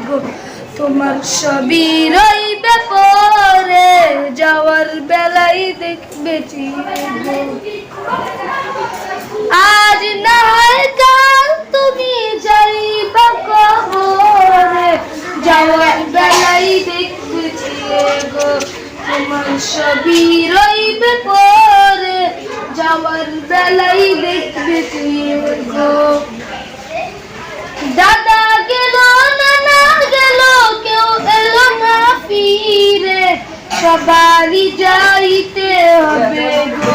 গো, তোমার সবই রইবে পরে, যাওয়ার বেলায় দেখবে চিরে গো। আজ না হয় কাল তুমি যাইবা কবরে, যাওয়ার বেলায় দেখবে চিরে গো, তোমার সবই রইবে পরে, যাওয়ার বেলায় দেখবে চিরে গো। দাদা গেল, নানা গেল, কেউ এলো না ফিরে, সবারই যাইতে হবে গো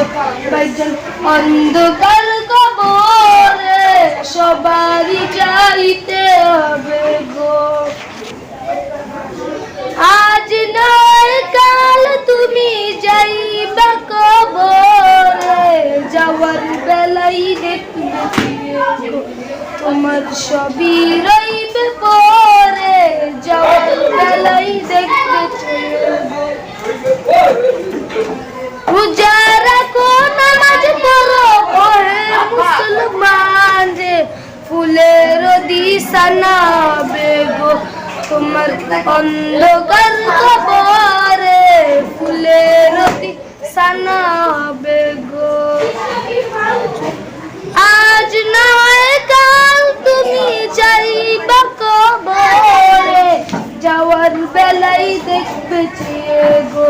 ভাইজান অন্ধকার কবরে, সবারই যাইতে হবে গো। আজ নয় কাল তুমি যাইবা কবরে, যাওয়ার বেলায় দেখবে গো, তোমার সবই রইবে পরে, যাওয়ার বেলায় দেখবে গো। রোজা রাখো, নামাজ পড়ো, ওহে মুসলমান রে, ফুলের দিশানা হবে গো, তোমার অন্ধকার কবরে, ফুলের দিশানা হবে গো। আজ নয় কাল তুমি যাইবা কবরে, যাওয়ার বেলায় দেখবে চেয়ে গো,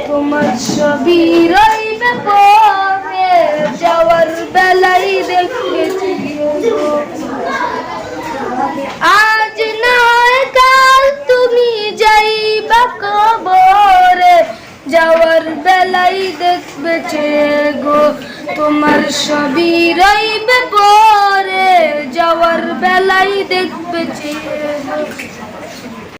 তোমার সবই রইবে পরে, যাওয়ার বেলায় দেখবে চেয়ে গো। আজ নয় কাল তুমি যাইবা কবরে, যাওয়ার বেলায় দেখবে চেয়ে গো, তোমার সবই রইবে পরে, যাওয়ার বেলায় দেখবে চেয়ে গো।